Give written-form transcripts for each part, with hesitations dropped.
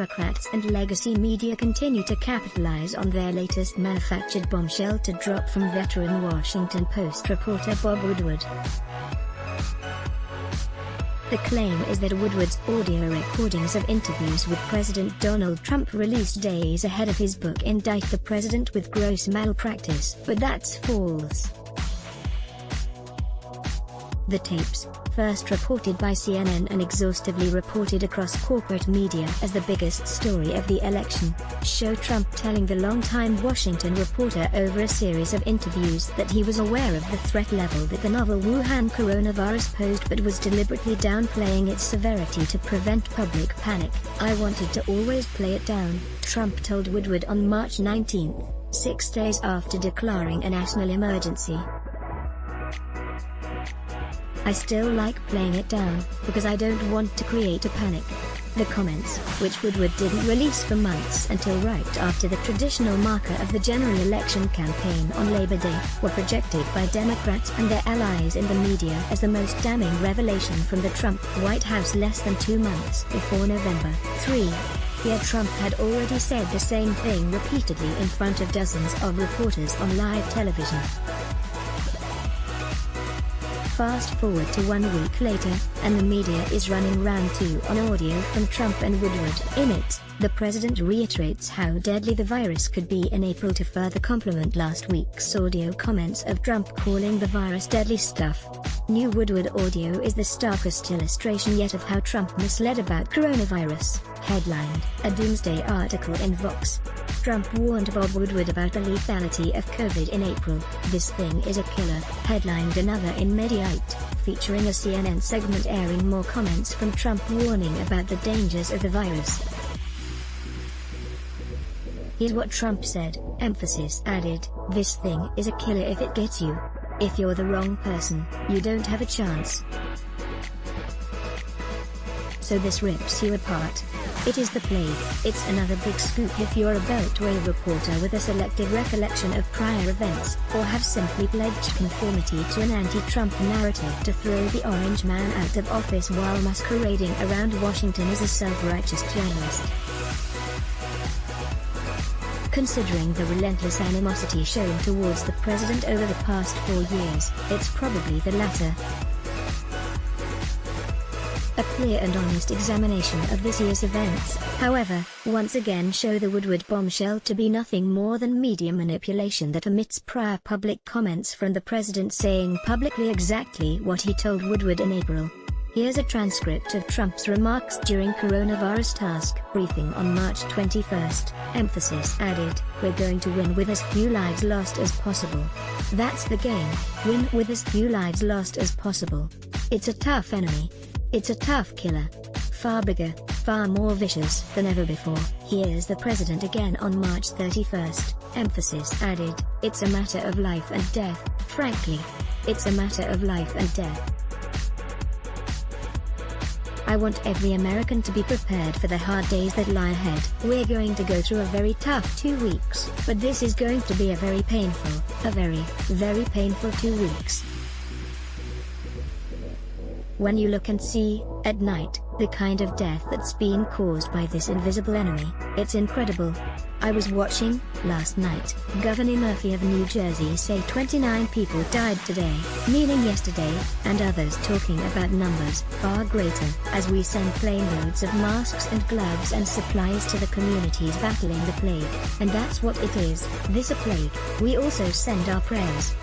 Democrats and legacy media continue to capitalize on their latest manufactured bombshell to drop from veteran Washington Post reporter Bob Woodward. The claim is that Woodward's audio recordings of interviews with President Donald Trump released days ahead of his book indict the president with gross malpractice, but that's false. The tapes, first reported by CNN and exhaustively reported across corporate media as the biggest story of the election, show Trump telling the longtime Washington reporter over a series of interviews that he was aware of the threat level that the novel Wuhan coronavirus posed but was deliberately downplaying its severity to prevent public panic. "I wanted to always play it down," Trump told Woodward on March 19, 6 days after declaring a national emergency. "I still like playing it down, because I don't want to create a panic." The comments, which Woodward didn't release for months until right after the traditional marker of the general election campaign on Labor Day, were projected by Democrats and their allies in the media as the most damning revelation from the Trump White House less than 2 months before November 3. Here Trump had already said the same thing repeatedly in front of dozens of reporters on live television. Fast forward to 1 week later, and the media is running round 2 on audio from Trump and Woodward. In it, the president reiterates how deadly the virus could be in April to further complement last week's audio comments of Trump calling the virus deadly stuff. New Woodward audio is the starkest illustration yet of how Trump misled about coronavirus, headlined a doomsday article in Vox. Trump warned Bob Woodward about the lethality of COVID in April. "This thing is a killer," headlined another in Mediaite, featuring a CNN segment airing more comments from Trump warning about the dangers of the virus. Here's what Trump said, emphasis added, "This thing is a killer if it gets you. If you're the wrong person, you don't have a chance. So this rips you apart. It is the plague." It's another big scoop if you're a Beltway reporter with a selective recollection of prior events, or have simply pledged conformity to an anti-Trump narrative to throw the orange man out of office while masquerading around Washington as a self-righteous journalist. Considering the relentless animosity shown towards the president over the past 4 years, it's probably the latter. A clear and honest examination of this year's events, however, once again show the Woodward bombshell to be nothing more than media manipulation that omits prior public comments from the president saying publicly exactly what he told Woodward in April. Here's a transcript of Trump's remarks during coronavirus task briefing on March 21. Emphasis added, "We're going to win with as few lives lost as possible. That's the game, win with as few lives lost as possible. It's a tough enemy. It's a tough killer. Far bigger, far more vicious than ever before." Here's the president again on March 31. Emphasis added, "It's a matter of life and death, frankly. It's a matter of life and death. I want every American to be prepared for the hard days that lie ahead. We're going to go through a very tough 2 weeks, but this is going to be a very painful, very painful 2 weeks. When you look and see, at night, the kind of death that's being caused by this invisible enemy, it's incredible. I was watching, last night, Governor Murphy of New Jersey say 29 people died today, meaning yesterday, and others talking about numbers far greater, as we send planeloads of masks and gloves and supplies to the communities battling the plague. And that's what it is, this a plague. We also send our prayers."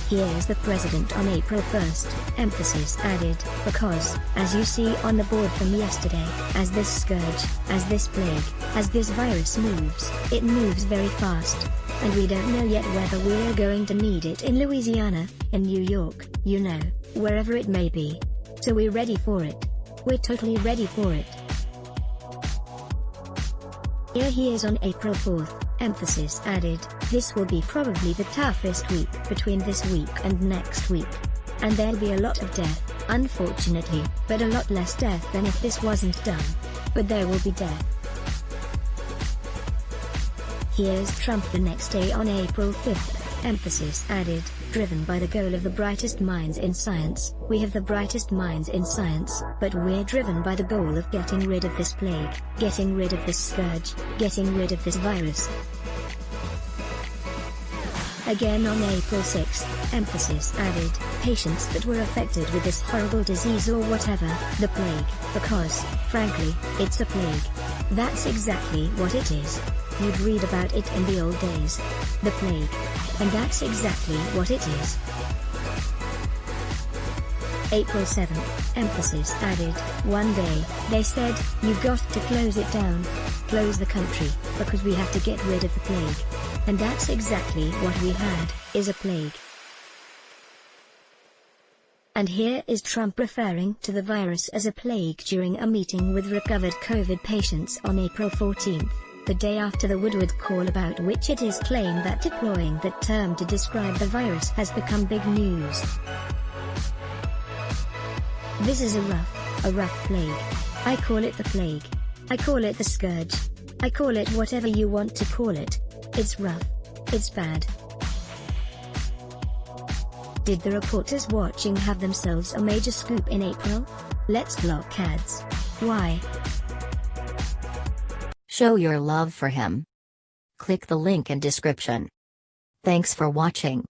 Here's the president on April 1. Emphasis added, "Because, as you see on the board from yesterday, as this scourge, as this plague, as this virus moves, it moves very fast. And we don't know yet whether we're going to need it in Louisiana, in New York, wherever it may be. So we're ready for it. We're totally ready for it." Here he is on April 4. Emphasis added, "This will be probably the toughest week between this week and next week. And there'll be a lot of death, unfortunately, but a lot less death than if this wasn't done. But there will be death." Here's Trump the next day on April 5. Emphasis added, driven by the goal of the brightest minds in science. We have the brightest minds in science, but we're driven by the goal of getting rid of this plague, getting rid of this scourge, getting rid of this virus. Again on April 6, emphasis added, patients that were affected with this horrible disease or whatever, the plague, because, frankly, it's a plague. That's exactly what it is. You'd read about it in the old days. The plague. And that's exactly what it is. April 7, emphasis added, one day, they said, you've got to close it down. Close the country, because we have to get rid of the plague. And that's exactly what we had, is a plague. And here is Trump referring to the virus as a plague during a meeting with recovered COVID patients on April 14, the day after the Woodward call, about which it is claimed that deploying that term to describe the virus has become big news. This is a rough plague. I call it the plague. I call it the scourge. I call it whatever you want to call it. It's rough. It's bad. Did the reporters watching have themselves a major scoop in April? Let's block ads. Why? Show your love for him. Click the link in description. Thanks for watching.